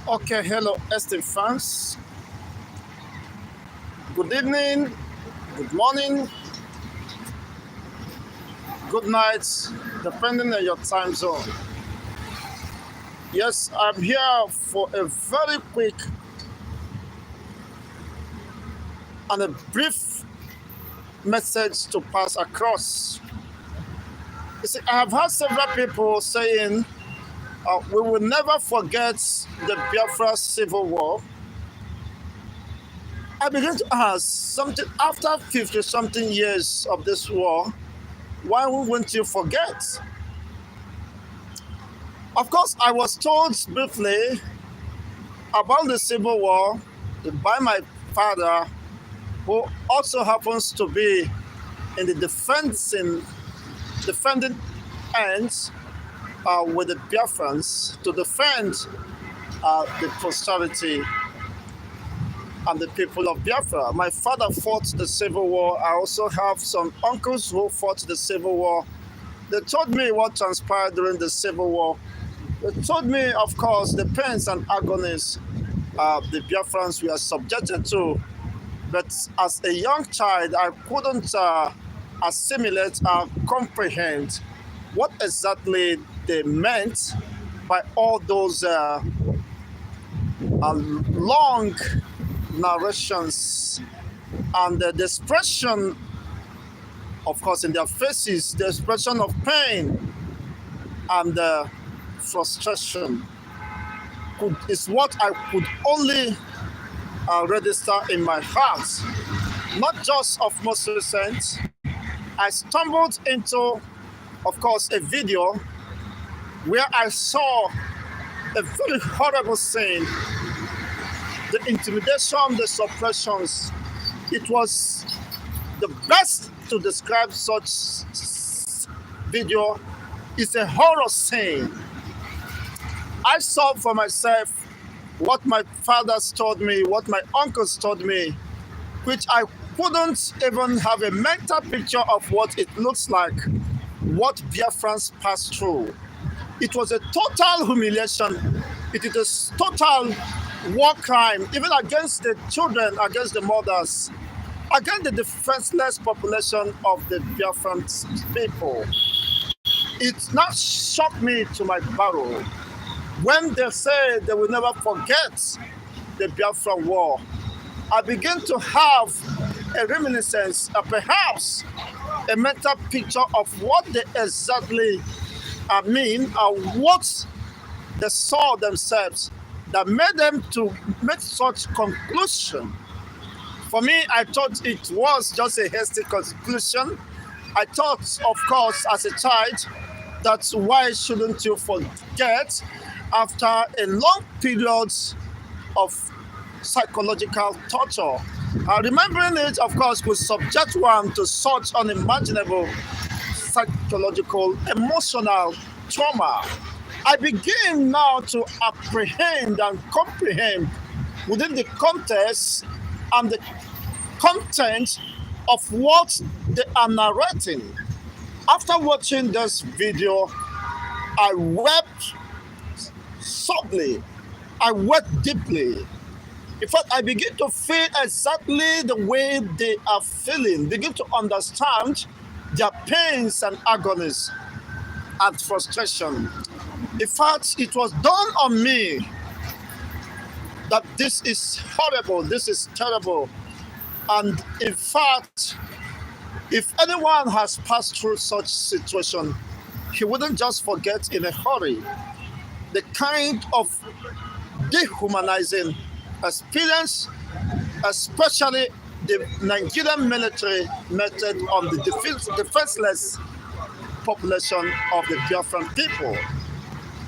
Okay, hello, esteemed fans. Good evening, good morning, good night, depending on your time zone. Yes, I'm here for a very quick and a brief message to pass across. You see, I have heard several people saying we will never forget the Biafra civil war. I begin to ask something after 50 something years of this war, why wouldn't you forget? Of course, I was told briefly about the Civil War by my father, who also happens to be in the defending ends with the Biafrans to defend the posterity and the people of Biafra. My father fought the Civil War. I also have some uncles who fought the Civil War. They told me what transpired during the Civil War. They told me, of course, the pains and agonies the Biafrans were subjected to. But as a young child, I couldn't assimilate or comprehend what exactly they meant by all those long narrations and the expression, of course, in their faces, the expression of pain and frustration is what I could only register in my heart. Not just of most recent, I stumbled into, of course, a video where I saw a very horrible scene. The intimidation, the suppressions. It was the best to describe such video. It's a horror scene. I saw for myself what my fathers told me, what my uncles told me, which I couldn't even have a mental picture of what it looks like, what Biafrans passed through. It was a total humiliation. It is a total war crime, even against the children, against the mothers, against the defenseless population of the Biafran people. It now shocked me to my marrow when they say they will never forget the Biafran war. I begin to have a reminiscence, perhaps a mental picture of what they exactly mean and what they saw themselves that made them to make such conclusion. For me, I thought it was just a hasty conclusion. I thought, of course, as a child, that's why shouldn't you forget after a long period of psychological torture. Remembering it, of course, could subject one to such unimaginable psychological, emotional trauma. I begin now to apprehend and comprehend within the context and the content of what they are narrating. After watching this video, I wept softly. I wept deeply. In fact, I begin to feel exactly the way they are feeling, begin to understand their pains and agonies and frustration. In fact, it was done on me that this is horrible, this is terrible. And in fact, if anyone has passed through such situation, he wouldn't just forget in a hurry the kind of dehumanizing experience, especially the Nigerian military method on the defenseless population of the Biafran people.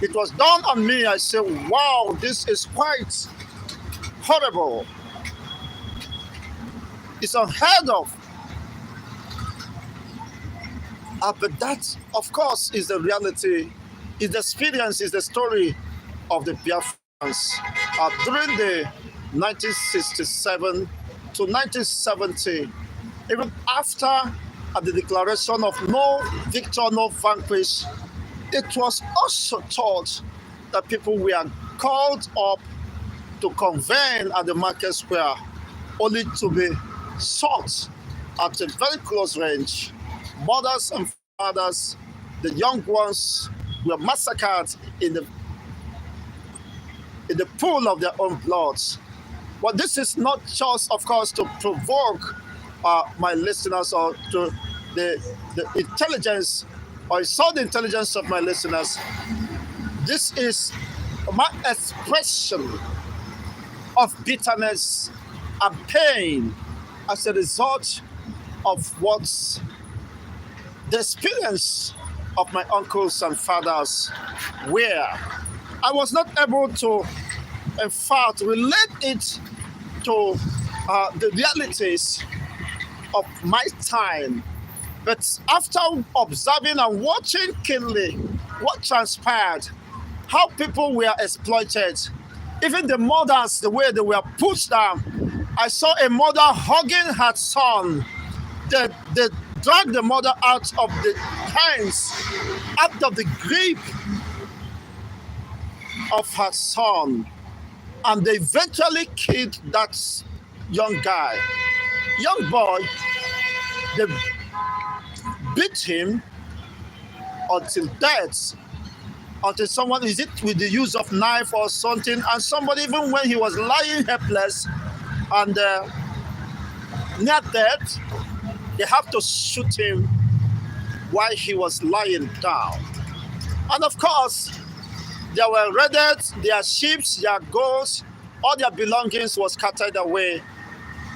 It was done on me. I said, wow, this is quite horrible. It's unheard of. But that, of course, is the reality, is the experience, is the story of the Biafrans. During the 1967 to 1970, even after the declaration of no victor, no vanquish, it was also thought that people were called up to convene at the market square, only to be shot at a very close range. Mothers and fathers, the young ones, were massacred in the pool of their own blood. But this is not just, of course, to provoke my listeners or to the intelligence or insult the intelligence of my listeners. This is my expression of bitterness and pain as a result of what the experience of my uncles and fathers were. I was not able to, in fact, relate it to the realities of my time. But after observing and watching keenly what transpired, how people were exploited, even the mothers, the way they were pushed down. I saw a mother hugging her son. They dragged the mother out of the hands, out of the grip of her son, and they eventually killed that young guy, young boy. They beat him until death, until someone, is it with the use of knife or something, and somebody, even when he was lying helpless and near death, they have to shoot him while he was lying down. And of course, they were raided, their sheep, their goats, all their belongings was scattered away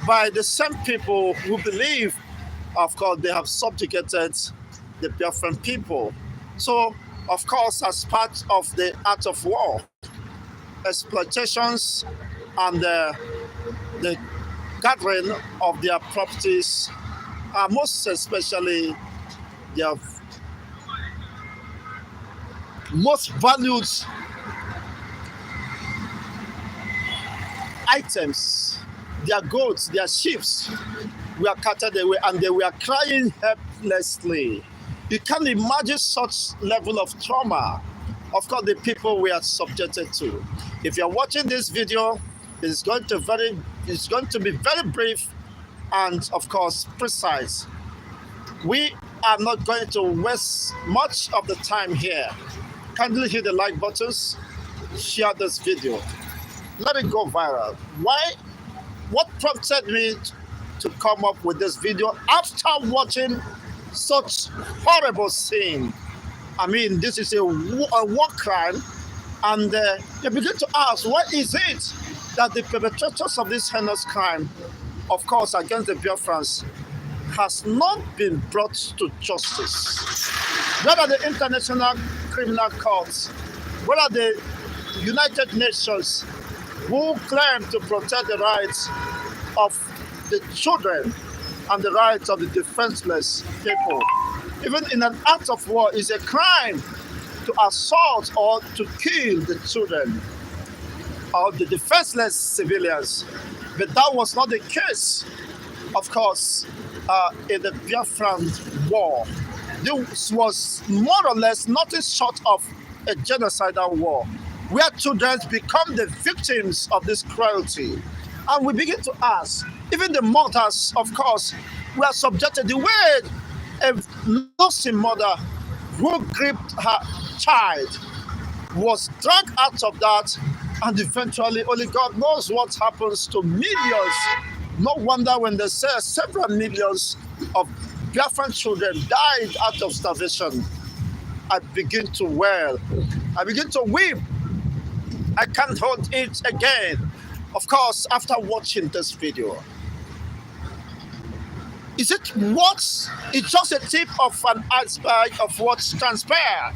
by the same people who believe, of course, they have subjugated the Biafran people. So, of course, as part of the art of war, exploitations and the gathering of their properties, most especially their most valued items, their goats, their sheep, were carted away, and they were crying helplessly. You can't imagine such level of trauma, of course, the people we are subjected to. If you're watching this video, it's going to be very brief and, of course, precise. We are not going to waste much of the time here. Kindly hit the like buttons, share this video, let it go viral. Why? What prompted me to come up with this video after watching such horrible scene? I mean, this is a war crime, and you begin to ask, what is it that the perpetrators of this heinous crime, of course, against the Biafrans, has not been brought to justice? Whether the International Criminal Court, whether the United Nations, who claim to protect the rights of the children and the rights of the defenseless people. Even in an act of war, is a crime to assault or to kill the children or the defenseless civilians. But that was not the case, of course, in the Biafran war. This was more or less nothing short of a genocidal war, where children become the victims of this cruelty. And we begin to ask, even the mothers, of course, were subjected. The way a nursing mother who gripped her child was dragged out of that, and eventually only God knows what happens to millions. No wonder when they say several millions of Biafran children died out of starvation, I begin to wail. I begin to weep. I can't hold it again. Of course, after watching this video, is it what? It's just a tip of an iceberg of what's transpired.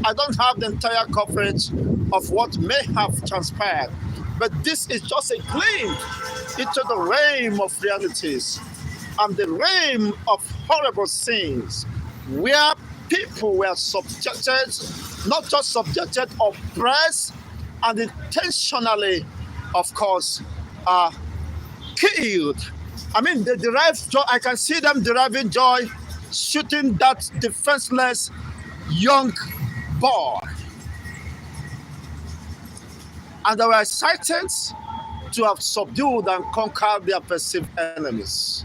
I don't have the entire coverage of what may have transpired, but this is just a glimpse into the realm of realities and the realm of horrible scenes where people were subjected, not just subjected, oppressed, and intentionally, of course, killed. I mean, they derive joy. I can see them deriving joy, shooting that defenseless young boy. and they were excited to have subdued and conquered their perceived enemies.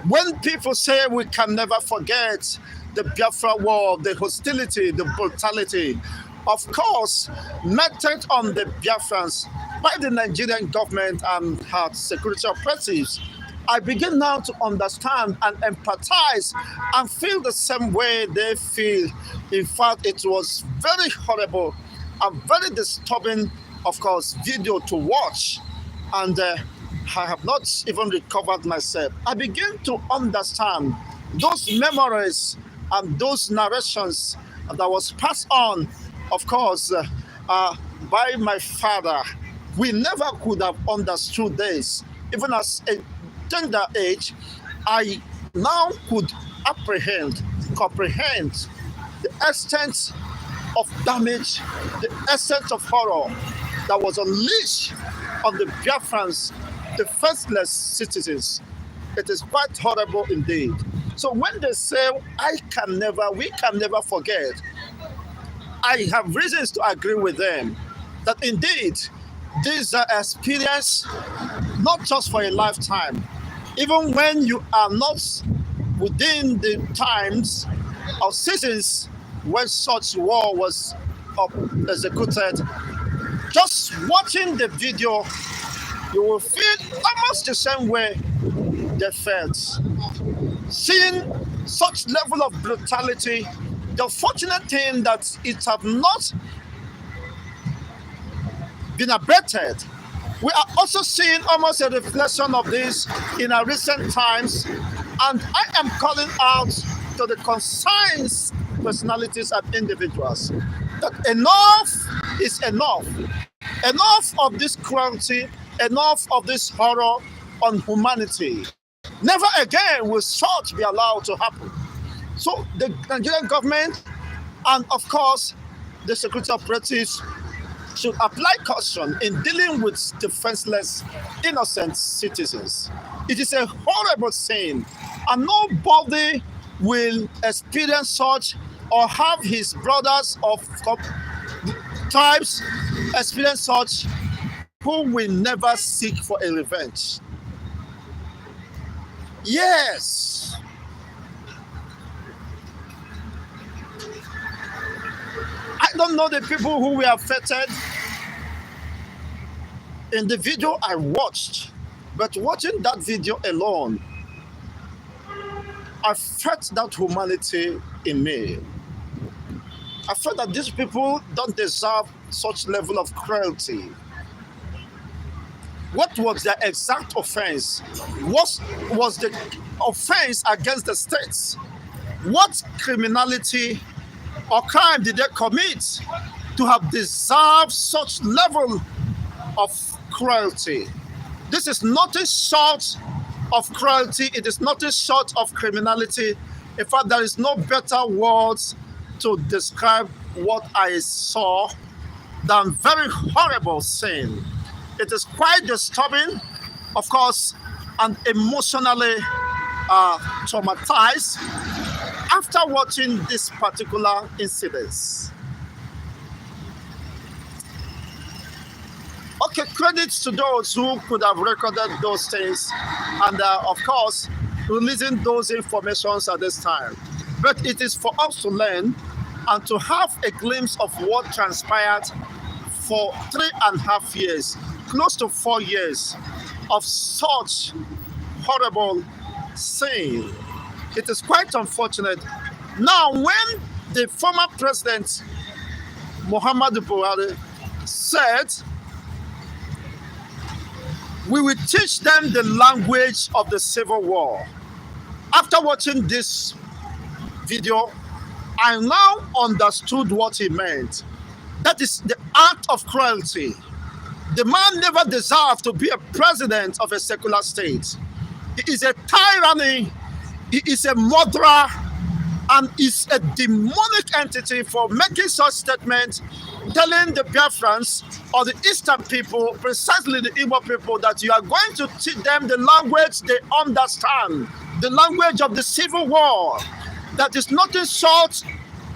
When people say we can never forget the Biafra war, the hostility, the brutality, of course, meted on the Biafrans by the Nigerian government and her security operatives, I begin now to understand and empathize and feel the same way they feel. In fact, it was very horrible and very disturbing, of course, video to watch. And I have not even recovered myself. I begin to understand those memories and those narrations that was passed on, of course, by my father. We never could have understood this. Even as a tender age, I now could comprehend the extent of damage, the extent of horror that was unleashed on the Biafrans, the firstless citizens. It is quite horrible indeed. So when they say we can never forget, I have reasons to agree with them that indeed these are experience not just for a lifetime. Even when you are not within the times or seasons when such war was executed, just watching the video, you will feel almost the same way they felt. Seeing such level of brutality, the fortunate thing that it have not been abated. We are also seeing almost a reflection of this in our recent times, and I am calling out to the concerned personalities and individuals that enough is enough. Enough of this cruelty, enough of this horror on humanity. Never again will such be allowed to happen. So the Nigerian government and of course the security operatives should apply caution in dealing with defenseless, innocent citizens. It is a horrible sin, and nobody will experience such or have his brothers of tribes experience such who will never seek for a revenge. Yes, I don't know the people who were affected in the video I watched, but watching that video alone, I felt that humanity in me. I felt that these people don't deserve such level of cruelty. What was their exact offense? What was the offense against the states? What criminality or crime did they commit to have deserved such level of cruelty? This is nothing short of cruelty. It is nothing short of criminality. In fact, there is no better words to describe what I saw than very horrible sin. It is quite disturbing, of course, and emotionally traumatized after watching this particular incident. Okay, credits to those who could have recorded those things and, of course, releasing those informations at this time. But it is for us to learn and to have a glimpse of what transpired for 3.5 years, close to 4 years of such horrible sin. It is quite unfortunate. Now, when the former president, Muhammadu Buhari, said, we will teach them the language of the Civil War. After watching this video, I now understood what he meant. That is the act of cruelty. The man never deserved to be a president of a secular state. He is a tyranny, he is a murderer, and is a demonic entity for making such statements, telling the Biafrans or the Eastern people, precisely the Igbo people, that you are going to teach them the language they understand, the language of the Civil War. That is nothing short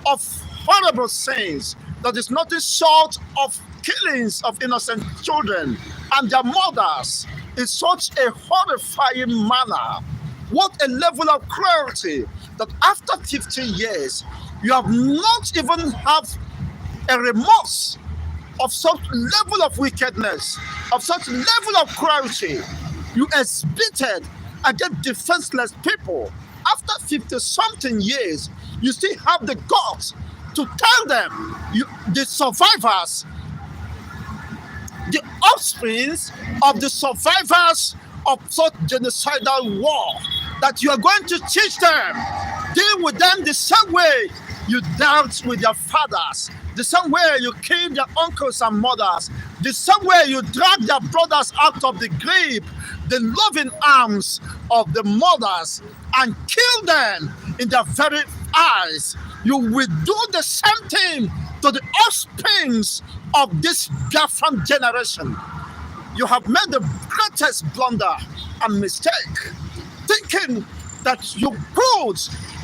of horrible sins. That is nothing short of killings of innocent children and their mothers in such a horrifying manner. What a level of cruelty that after 50 years, you have not even have a remorse of such level of wickedness, of such level of cruelty. You exhibited against defenseless people. After 50 something years, you still have the guts to tell them, the survivors, the offsprings of the survivors of such genocidal war, that you are going to teach them, deal with them the same way you dealt with their fathers, the same way you killed their uncles and mothers, the same way you dragged their brothers out of the grave, the loving arms of the mothers, and killed them in their very eyes. You will do the same thing to the offsprings of this Biafran generation. You have made the greatest blunder and mistake, thinking that you could,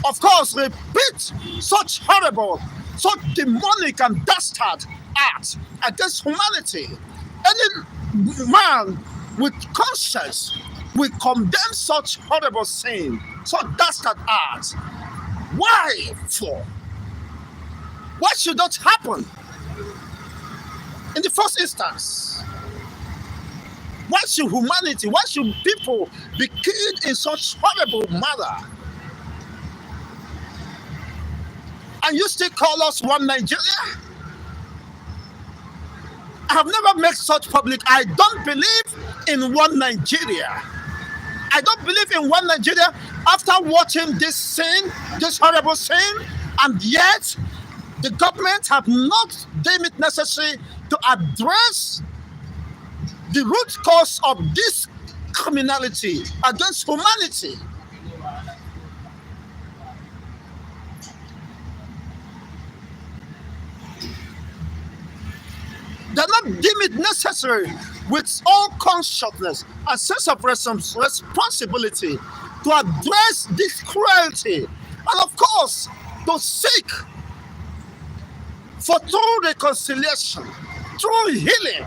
of course, repeat such horrible, such demonic and dastard acts against humanity. Any man with conscience will condemn such horrible sin, such dastard acts. Why for? Why should that happen? In the first instance, why should humanity, why should people be killed in such horrible manner? And you still call us one Nigeria? I have never made such public. I don't believe in one Nigeria. I don't believe in one Nigeria after watching this sin, this horrible sin, and yet the government have not deemed it necessary to address the root cause of this criminality against humanity. They're not deem it necessary with all consciousness and sense of responsibility to address this cruelty, and of course to seek for true reconciliation, true healing.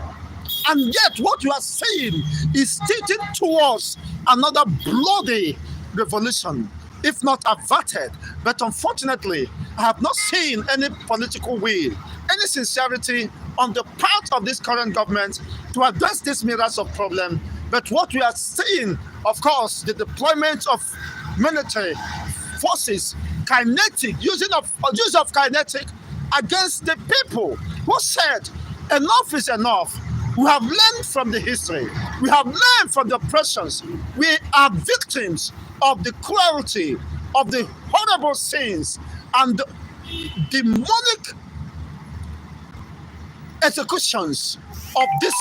And yet what you are saying is tilting towards another bloody revolution, if not averted. But unfortunately, I have not seen any political will, any sincerity on the part of this current government to address this myriad of problems. But what we are seeing, of course, the deployment of military forces, use of kinetic against the people who said enough is enough. We have learned from the history. We have learned from the oppressions. We are victims of the cruelty, of the horrible sins, and the demonic executions of this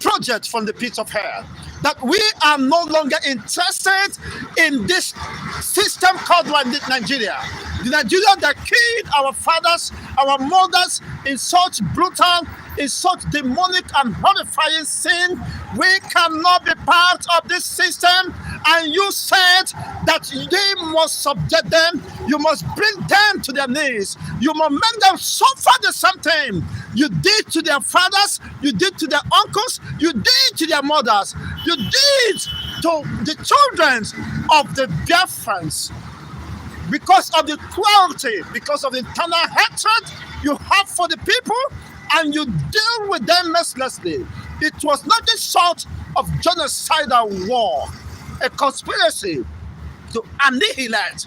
project from the pit of hell. That we are no longer interested in this system called Nigeria. The Nigeria that killed our fathers, our mothers in such brutal, in such demonic and horrifying sin. We cannot be part of this system. And you said that they must subject them. You must bring them to their knees. You must make them suffer the same thing you did to their fathers, you did to their uncles, you did to their mothers, you did to the children of the Biafrans. Because of the cruelty, because of the internal hatred you have for the people, and you deal with them mercilessly. It was nothing short of genocidal war, a conspiracy to annihilate,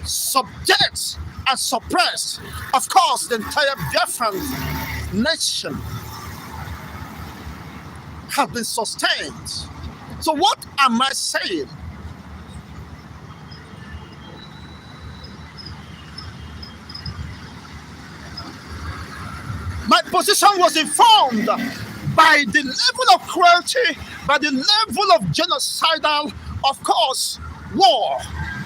subject, and suppress, of course, the entire Biafran nation has been sustained. So what am I saying? My position was informed by the level of cruelty, by the level of genocidal, of course, war.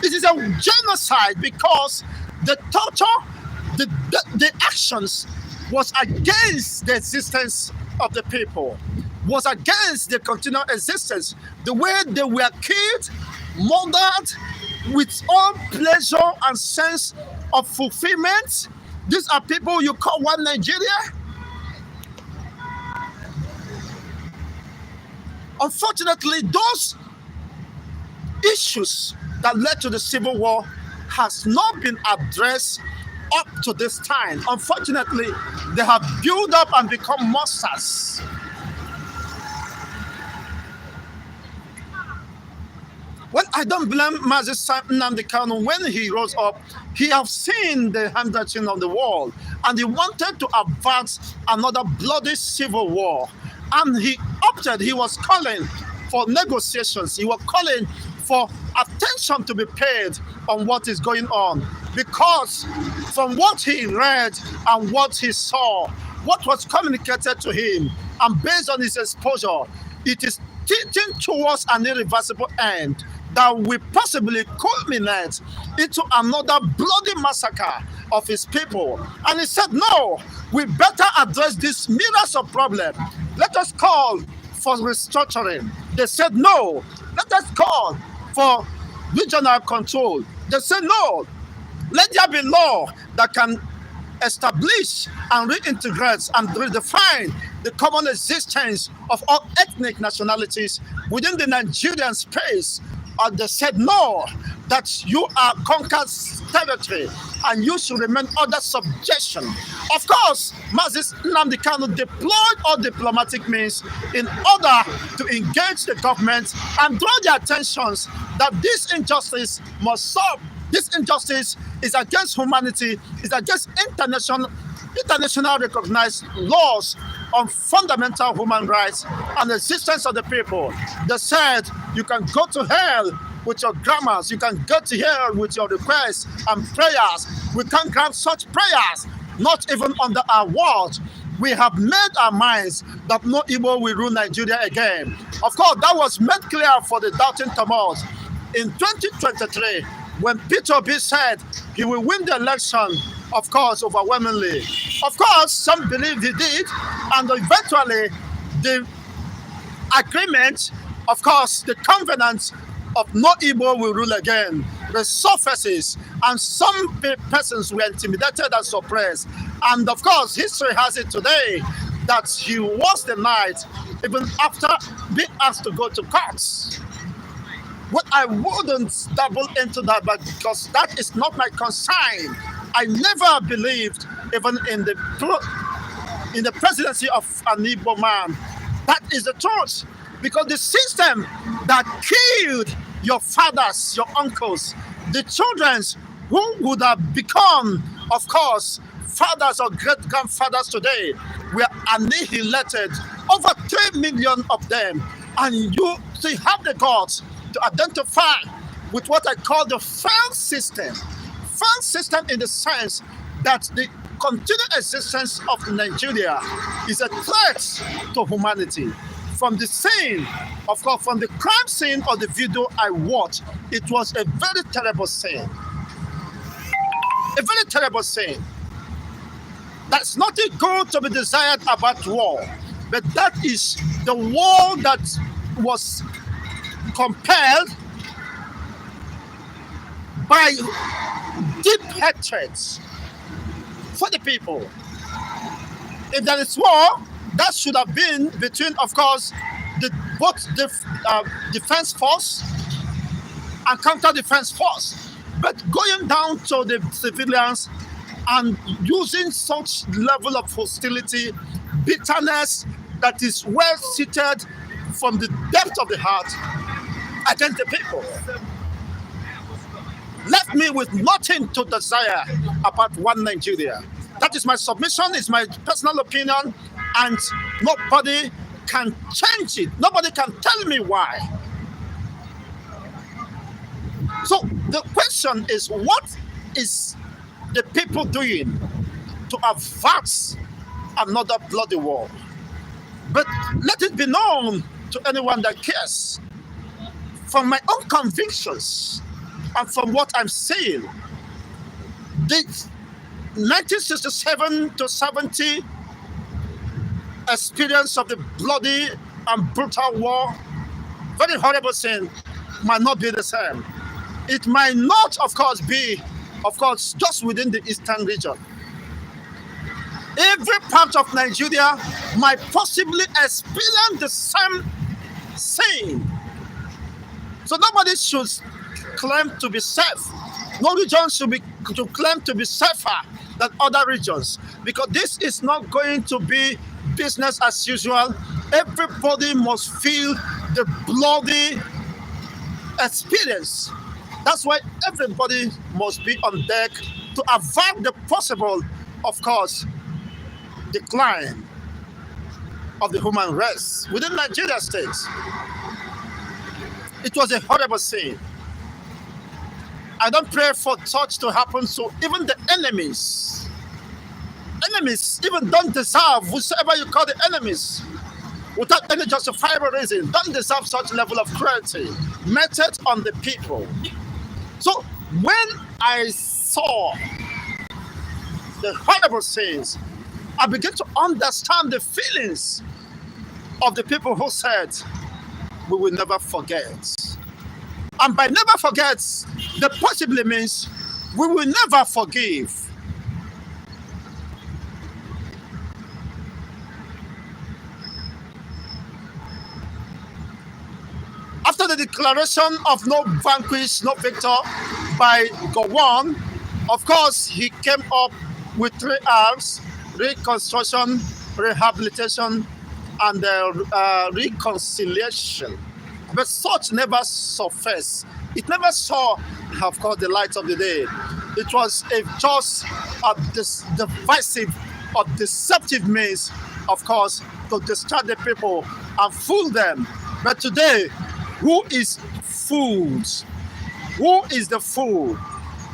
It is a genocide because the torture, the actions was against the existence of the people, was against the continual existence. The way they were killed, murdered with all pleasure and sense of fulfillment, These are people you call one Nigeria? Unfortunately, those issues that led to the civil war has not been addressed up to this time. Unfortunately, they have built up and become monsters. Well, I don't blame Mazi Nnamdi Kanu. When he rose up, he have seen the handwriting on the wall, and he wanted to avert another bloody civil war. And he opted, he was calling for negotiations. He was calling for attention to be paid on what is going on. Because from what he read and what he saw, what was communicated to him, and based on his exposure, it is tilting towards an irreversible end that will possibly culminate into another bloody massacre of his people. And he said, no, we better address this myriad of problems. Let us call for restructuring. They said, no, let us call for regional control. They said, no, let there be law that can establish and reintegrate and redefine the common existence of all ethnic nationalities within the Nigerian space. And they said, no, that you are conquered territory and you should remain under subjection. Of course, Mazi Nnamdi Kanu deployed all diplomatic means in order to engage the government and draw their attentions that this injustice must stop. This injustice is against humanity, is against international recognized laws on fundamental human rights and the existence of the people. They said, you can go to hell with your grammars, you can go to hell with your requests and prayers. We can't grant such prayers, not even under our watch. We have made our minds that no Igbo will rule Nigeria again. Of course, that was made clear for the doubting Thomas in 2023 when Peter Obi said he will win the election, of course, overwhelmingly. Of course, some believe he did, and eventually the agreement, of course, the covenant of no Igbo will rule again, resurfaces, and some persons were intimidated and suppressed. And of course, history has it today that he was denied even after being asked to go to courts. What I wouldn't double into that, but because that is not my concern. I never believed, even in the presidency of an Igbo man. That is the truth. Because the system that killed your fathers, your uncles, the children who would have become, of course, fathers or great-grandfathers today were annihilated. Over 3 million of them. And you still have the guts to identify with what I call the failed system. Failed system in the sense that the continued existence of Nigeria is a threat to humanity. From the scene, of course, from the crime scene of the video I watched, it was a very terrible scene. A very terrible scene. That's nothing good to be desired about war, but that is the war that was compelled by deep hatred for the people. If there is war, that should have been between, of course, both the defense force and counter-defense force. But going down to the civilians and using such level of hostility, bitterness that is well seated from the depth of the heart against the people, left me with nothing to desire about one Nigeria. That is my submission, it's my personal opinion, and nobody can change it. Nobody can tell me why. So the question is, what is the people doing to avert another bloody war? But let it be known to anyone that cares, from my own convictions and from what I'm saying, the 1967 to 70 experience of the bloody and brutal war, very horrible thing, might not be the same. It might not, of course, be, of course, just within the eastern region. Every part of Nigeria might possibly experience the same thing. So nobody should claim to be safe. No region should claim to be safer than other regions, because this is not going to be business as usual. Everybody must feel the bloody experience. That's why everybody must be on deck to avoid the possible, of course, decline of the human race within Nigeria states. It was a horrible scene. I don't pray for such to happen to even the enemies. Enemies even don't deserve, whosoever you call the enemies, without any justifiable reason, don't deserve such level of cruelty meted on the people. So when I saw the horrible scenes, I began to understand the feelings of the people who said, we will never forget. And by never forget, that possibly means we will never forgive. After the declaration of no vanquish, no victor by Gowon, of course, he came up with 3 R's: reconstruction, rehabilitation, and reconciliation. But such never surfaced. It never saw, of course, the light of the day. It was just a divisive or deceptive means, of course, to distract the people and fool them. But today, who is fooled? Who is the fool?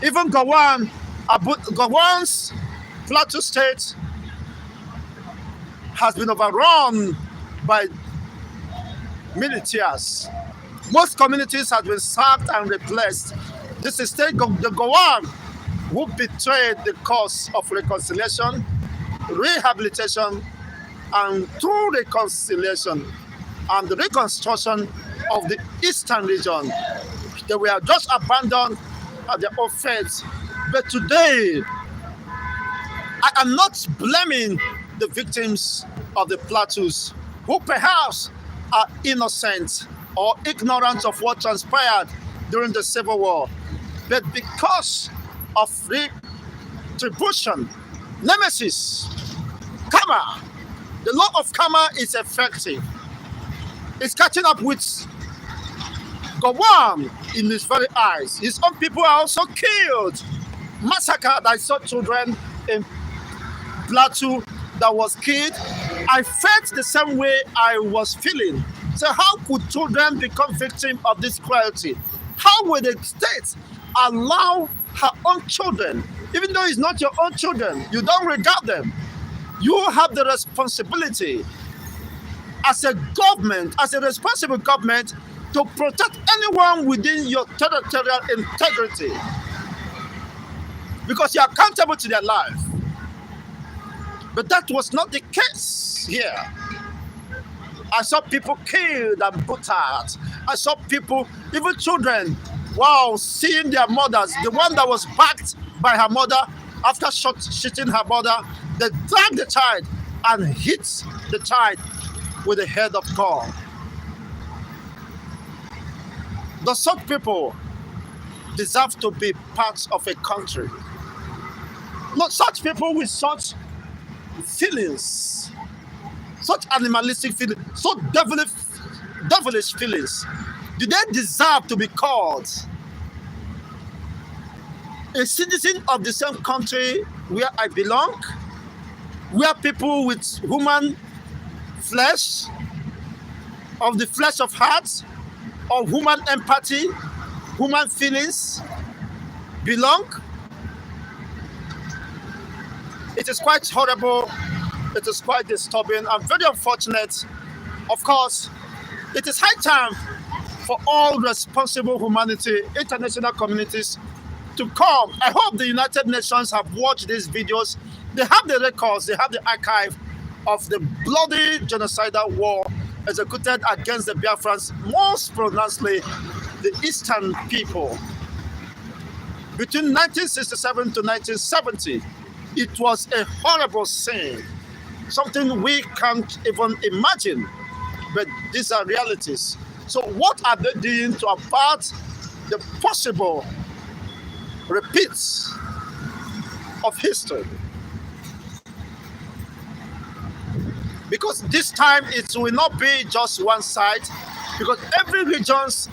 Even Gowon's Plateau State has been overrun by militias. Most communities have been sacked and replaced. This is the Gowon who betrayed the cause of reconciliation, rehabilitation, and through reconciliation and the reconstruction of the eastern region. They were just abandoned at their own fate. But today, I am not blaming the victims of the plateaus who perhaps are innocent or ignorant of what transpired during the Civil War. But because of retribution, nemesis, karma, the law of karma is effective. It's catching up with Gowon in his very eyes. His own people are also killed, massacred. I saw children in Plateau that was killed. I felt the same way I was feeling. So how could children become victims of this cruelty? How would the state allow her own children, even though it's not your own children, you don't regard them? You have the responsibility as a government, as a responsible government, to protect anyone within your territorial integrity, because you're accountable to their life. But that was not the case here. I saw people killed and butchered. I saw people, even children, seeing their mothers, the one that was backed by her mother, after shooting her mother, they dragged the child and hit the child with the head of corn. Does such people deserve to be part of a country? Not such people with such feelings, such animalistic feelings, so devilish feelings. Do they deserve to be called a citizen of the same country where I belong? Where people with human flesh, of the flesh of heart, of human empathy, human feelings belong? It is quite horrible. It is quite disturbing and very unfortunate. Of course, it is high time for all responsible humanity, international communities to come. I hope the United Nations have watched these videos. They have the records, they have the archive of the bloody genocidal war executed against the Biafrans, most pronouncedly the Eastern people, between 1967 to 1970. It was a horrible sin, something we can't even imagine, but these are realities. So, what are they doing to avert the possible repeats of history? Because this time it will not be just one side, because every regions,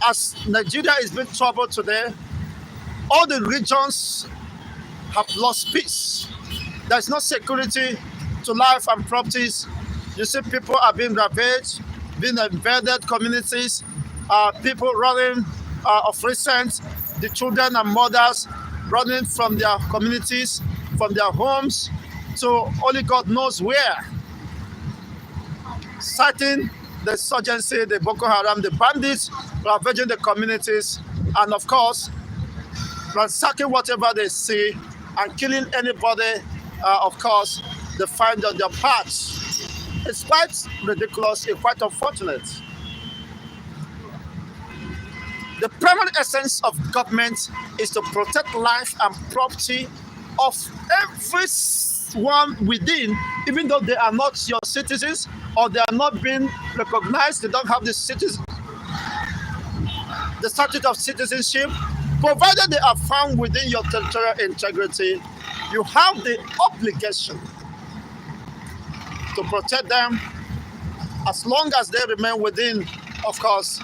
as Nigeria is being troubled today, all the regions have lost peace. There's no security to life and properties. You see, people are being ravaged, being invaded communities, people running of recent, the children and mothers running from their communities, from their homes to only God knows where. Citing the insurgency, the Boko Haram, the bandits ravaging the communities, and of course, ransacking whatever they see and killing anybody, of course, they find on their paths. It's quite ridiculous, it's quite unfortunate. The primary essence of government is to protect life and property of everyone within, even though they are not your citizens or they are not being recognized, they don't have the statute of citizenship. Provided they are found within your territorial integrity, you have the obligation to protect them as long as they remain within, of course,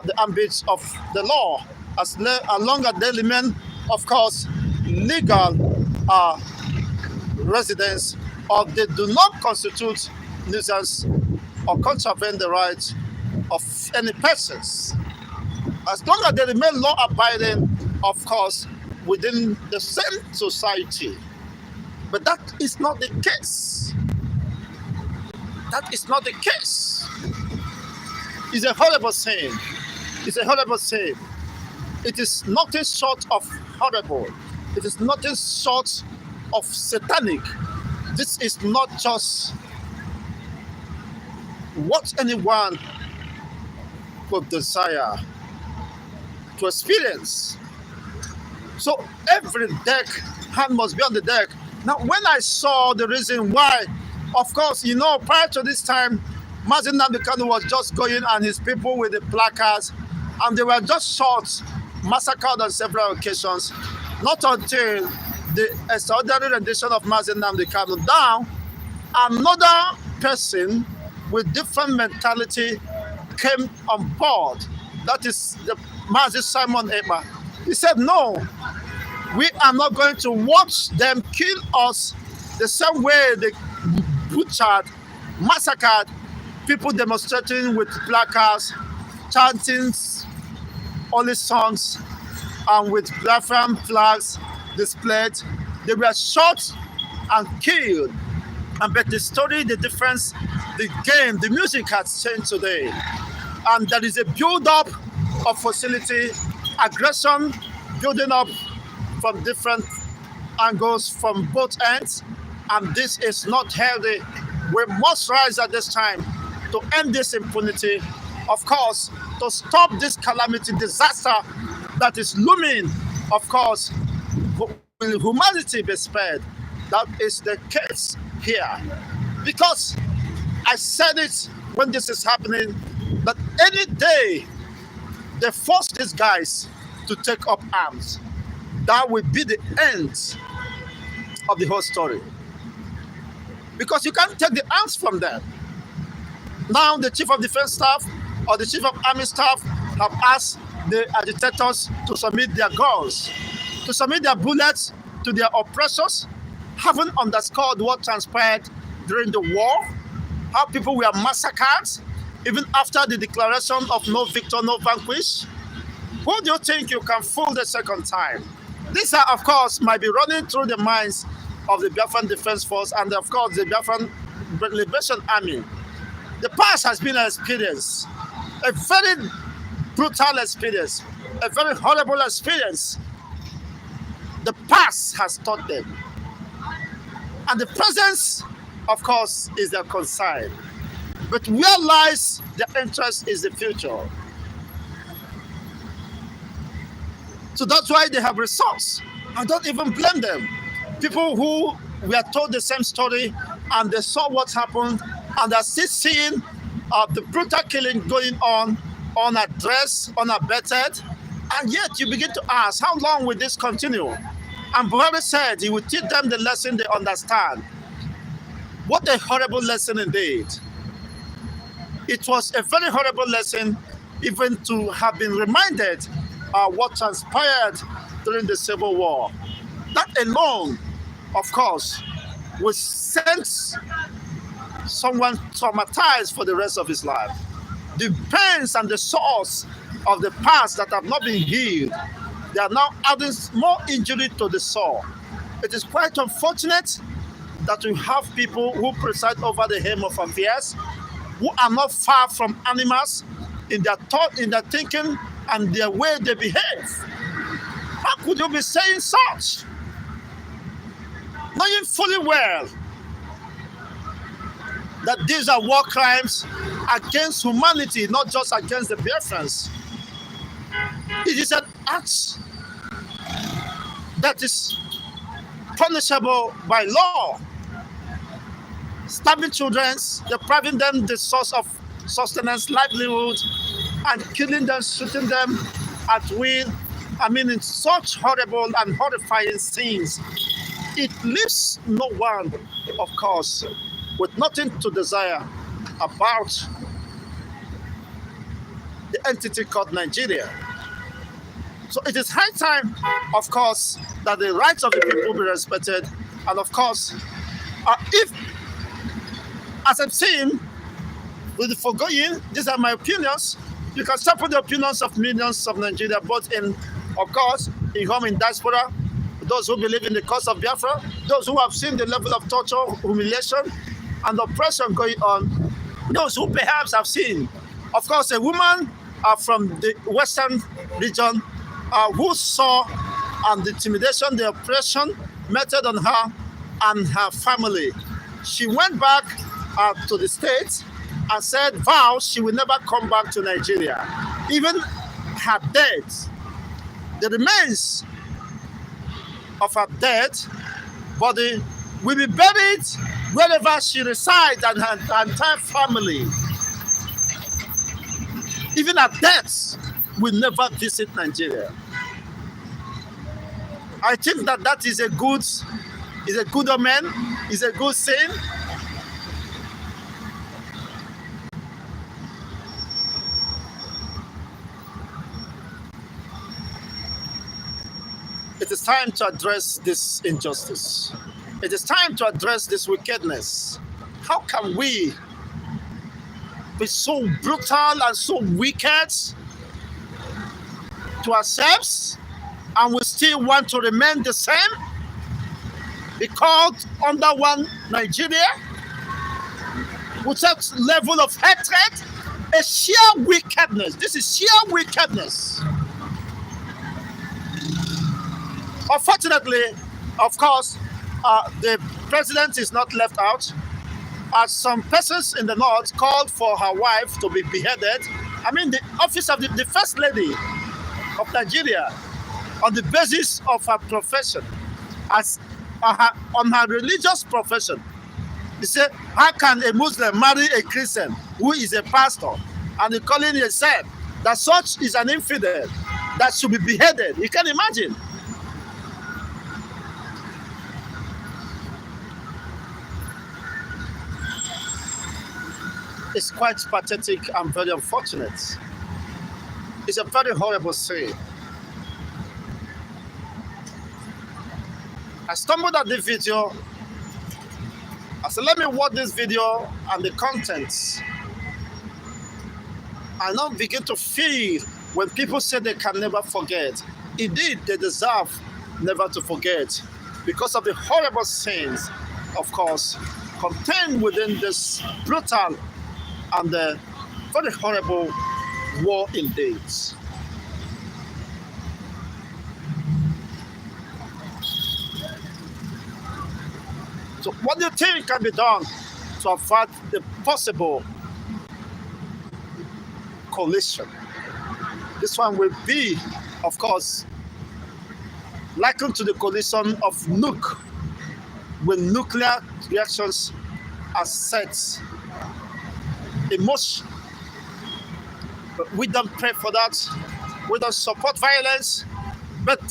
the ambit of the law, as long as they remain, of course, legal residents, or they do not constitute nuisance or contravene the rights of any persons. As long as they remain law-abiding, of course, within the same society. But that is not the case. That is not the case. It's a horrible sin. It's a horrible sin. It is nothing short of horrible. It is nothing short of satanic. This is not just what anyone could desire to experience. So every hand must be on the deck. Now, when I saw the reason why, of course, prior to this time, Mazi Nnamdi Kanu was just going and his people with the placards, and they were just shot, massacred on several occasions. Not until the extraordinary rendition of Mazi Nnamdi Kanu down, another person with different mentality came on board. That is the Mazi Simon Ekpa. He said, no, we are not going to watch them kill us the same way they butchered, massacred people demonstrating with placards, chanting only songs, and with Biafran flags displayed. They were shot and killed. And but the story, the difference, the game, the music has changed today. And there is a build-up of hostility, aggression, building up from different angles from both ends. And this is not healthy. We must rise at this time to end this impunity, of course, to stop this calamity, disaster that is looming. Of course, will humanity be spared? That is the case here. Because I said it when this is happening, that any day they force these guys to take up arms, that will be the end of the whole story. Because you can't take the arms from them. Now the Chief of Defense Staff or the Chief of Army Staff have asked the agitators to submit their guns, to submit their bullets to their oppressors, haven't underscored what transpired during the war, how people were massacred, even after the declaration of no victor, no vanquish. Who do you think you can fool the second time? These are, of course, might be running through the minds of the Biafran Defense Force and, of course, the Biafran Liberation Army. The past has been an experience, a very brutal experience, a very horrible experience. The past has taught them. And the presence, of course, is their concern. But where lies their interest is the future. So that's why they have resorts. I don't even blame them. People who were told the same story and they saw what happened and are still seeing the brutal killing going on, unaddressed, unabated, and yet you begin to ask, how long will this continue? And Buhari said he would teach them the lesson they understand. What a horrible lesson indeed. It was a very horrible lesson even to have been reminded what transpired during the Civil War. That alone, of course, will send someone traumatized for the rest of his life. The pains and the sores of the past that have not been healed, they are now adding more injury to the sore. It is quite unfortunate that we have people who preside over the helm of affairs who are not far from animals in their thought, in their thinking, and their way they behave. How could you be saying such? Knowing fully well that these are war crimes against humanity, not just against the Biafrans. It is an act that is punishable by law. Stabbing children, depriving them the source of sustenance, livelihood, and killing them, shooting them at will. I mean, in such horrible and horrifying scenes. It leaves no one, of course, with nothing to desire about the entity called Nigeria. So it is high time, of course, that the rights of the people be respected. And of course, if, as I'm saying, with the foregoing, these are my opinions, you can suffer the opinions of millions of Nigeria, both in, of course, in home in diaspora, those who believe in the cause of Biafra, those who have seen the level of torture, humiliation, and oppression going on, those who perhaps have seen, of course, a woman from the western region who saw the intimidation, the oppression meted on her and her family. She went back to the States and said, vow she will never come back to Nigeria. Even her death, the remains of her dead body will be buried wherever she resides and her entire family. Even her death will never visit Nigeria. I think that is a good omen, is a good thing. It is time to address this injustice. It is time to address this wickedness. How can we be so brutal and so wicked to ourselves and we still want to remain the same? Be called under one Nigeria with such level of hatred? A sheer wickedness. This is sheer wickedness. Unfortunately, of course, the president is not left out. As some persons in the north called for her wife to be beheaded. I mean, the office of the first lady of Nigeria, on the basis of her profession, as on her religious profession. They say, how can a Muslim marry a Christian who is a pastor and he calling himself that such is an infidel that should be beheaded? You can imagine. It's quite pathetic and very unfortunate. It's a very horrible thing. I stumbled at the video. I said, let me watch this video and the contents. I now begin to feel when people say they can never forget. Indeed, they deserve never to forget because of the horrible sins, of course, contained within this brutal and very horrible war indeed. So what do you think can be done to avoid the possible coalition? This one will be, of course, likened to the coalition of Nuke when nuclear reactions are set in motion. But we don't pray for that. We don't support violence. But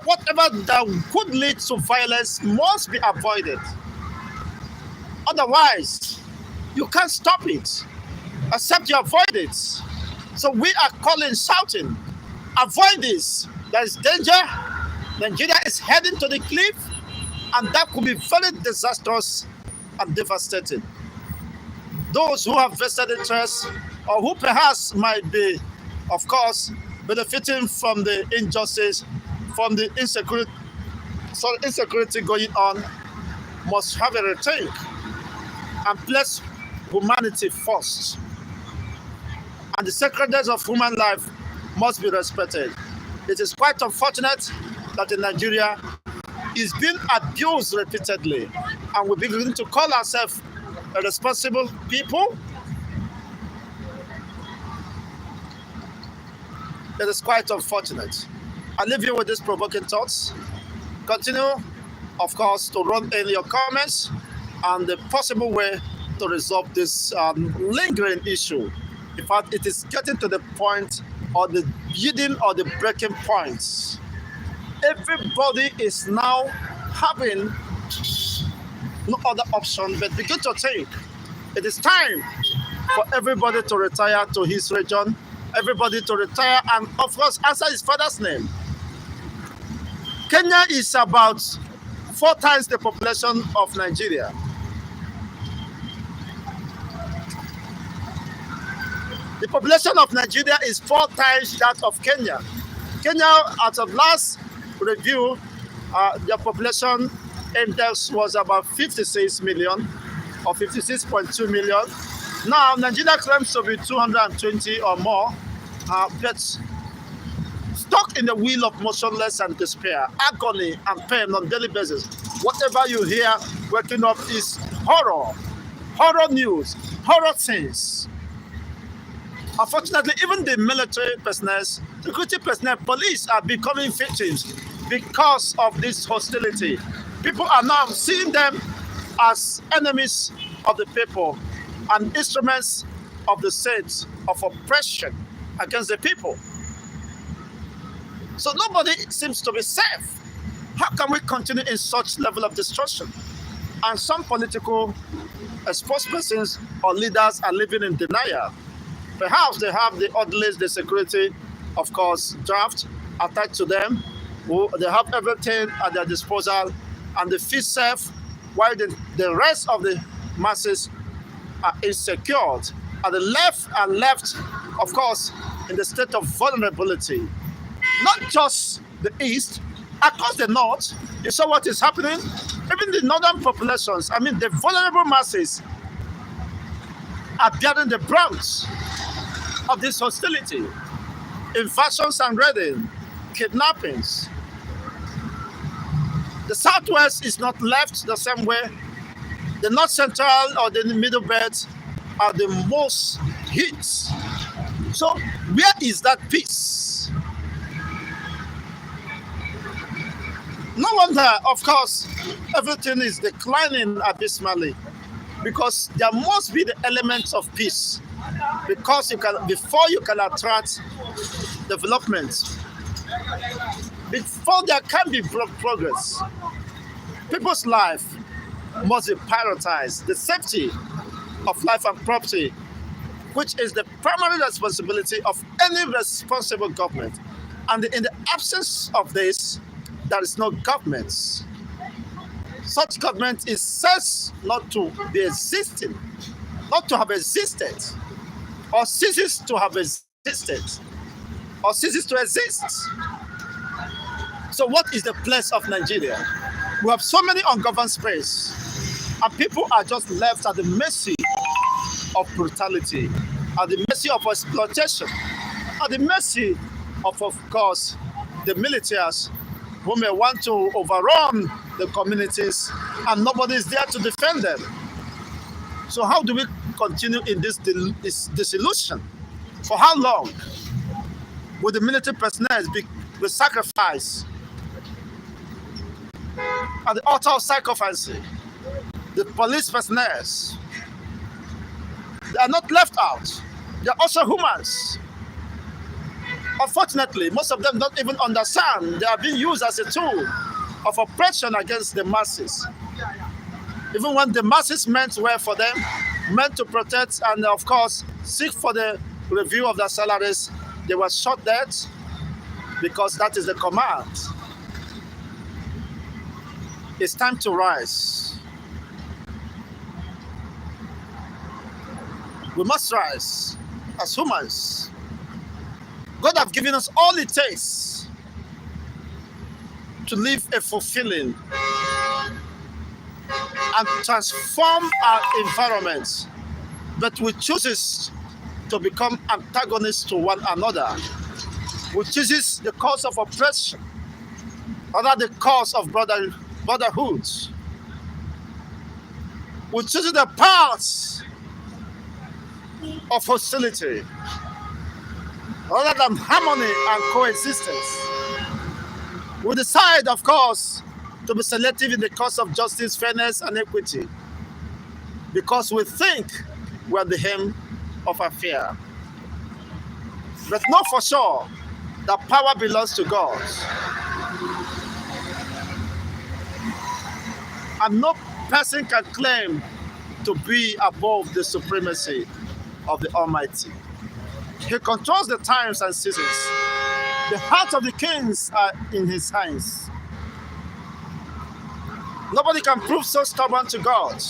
whatever that could lead to violence must be avoided. Otherwise, you can't stop it, except you avoid it. So we are calling, shouting, avoid this. There is danger. Nigeria is heading to the cliff, and that could be very disastrous and devastating. Those who have vested interest or who perhaps might be, of course, benefiting from the injustice, from the insecurity going on, must have a rethink and place humanity first. And the sacredness of human life must be respected. It is quite unfortunate that in Nigeria is being abused repeatedly, and we begin to call ourselves a responsible people. It is quite unfortunate. I leave you with these provoking thoughts. Continue, of course, to run in your comments and the possible way to resolve this lingering issue. In fact, it is getting to the point or the beginning or the breaking points. Everybody is now having no other option but begin to think. It is time for everybody to retire to his region, everybody to retire and, of course, answer his father's name. Kenya is about 4 times the population of Nigeria. The population of Nigeria is 4 times that of Kenya. Kenya, at the last review, their population index was about 56 million or 56.2 million. Now, Nigeria claims to be 220 or more, but stuck in the wheel of motionless and despair, agony and pain on a daily basis. Whatever you hear waking up is horror news, horror things. Unfortunately, even the military personnel, security personnel, police are becoming victims because of this hostility. People are now seeing them as enemies of the people and instruments of the state of oppression against the people. So nobody seems to be safe. How can we continue in such level of destruction? And some political spokespersons or leaders are living in denial. Perhaps they have the orderlies, the security, of course, draft attached to them. They have everything at their disposal and they feel safe, while the rest of the masses are insecure. At the left, of course, in the state of vulnerability. Not just the east, across the north, you saw what is happening. Even the northern populations, the vulnerable masses are bearing the brunt of this hostility. Invasions and raiding, kidnappings. The southwest is not left the same way. The north central or the middle belt are the most hit. So where is that peace? No wonder, of course, everything is declining abysmally, because there must be the elements of peace, because before you can attract development, before there can be progress, people's life must be prioritized. The safety of life and property, which is the primary responsibility of any responsible government. And in the absence of this, there is no government. Such government is said not to be existing, not to have existed, or ceases to have existed, or ceases to exist. So what is the place of Nigeria? We have so many ungoverned space, and people are just left at the mercy of brutality, at the mercy of exploitation, at the mercy of course, the militaries who may want to overrun the communities, and nobody is there to defend them. So how do we continue in this disillusion? For how long will the military personnel be sacrificed at the altar of sacrifice, the police personnel, they are not left out. They are also humans. Unfortunately, most of them don't even understand they are being used as a tool of oppression against the masses. Even when the masses meant well for them, meant to protect and, of course, seek for the review of their salaries, they were shot dead because that is the command. It's time to rise. We must rise as humans. God has given us all it takes to live a fulfilling and transform our environment, but we choose to become antagonists to one another. We choose the cause of oppression other the cause of brotherhood. We choose the paths of hostility rather than harmony and coexistence. We decide, of course, to be selective in the cause of justice, fairness, and equity because we think we're the hem of affair. But know for sure that power belongs to God. And no person can claim to be above the supremacy of the Almighty. He controls the times and seasons. The hearts of the kings are in his hands. Nobody can prove so stubborn to God.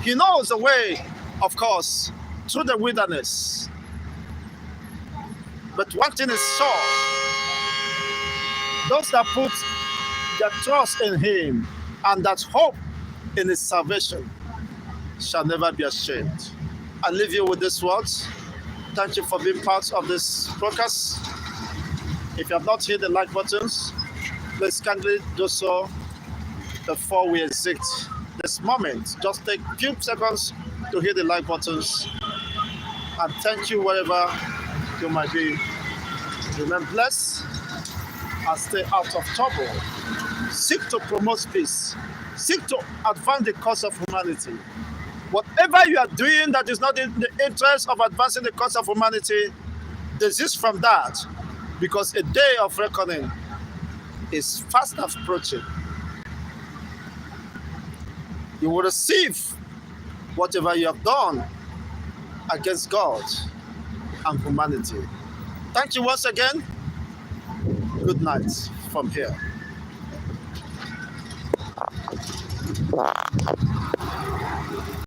He knows the way, of course, through the wilderness. But one thing is sure, those that put their trust in him and that hope in his salvation shall never be ashamed. I leave you with these words. Thank you for being part of this broadcast. If you have not hit the like buttons, please kindly do so before we exit this moment. Just take a few seconds to hit the like buttons. And thank you wherever you might be. Remain blessed and stay out of trouble. Seek to promote peace. Seek to advance the cause of humanity. Whatever you are doing that is not in the interest of advancing the cause of humanity, desist from that, because a day of reckoning is fast approaching. You will receive whatever you have done against God and humanity. Thank you once again. Good night from here.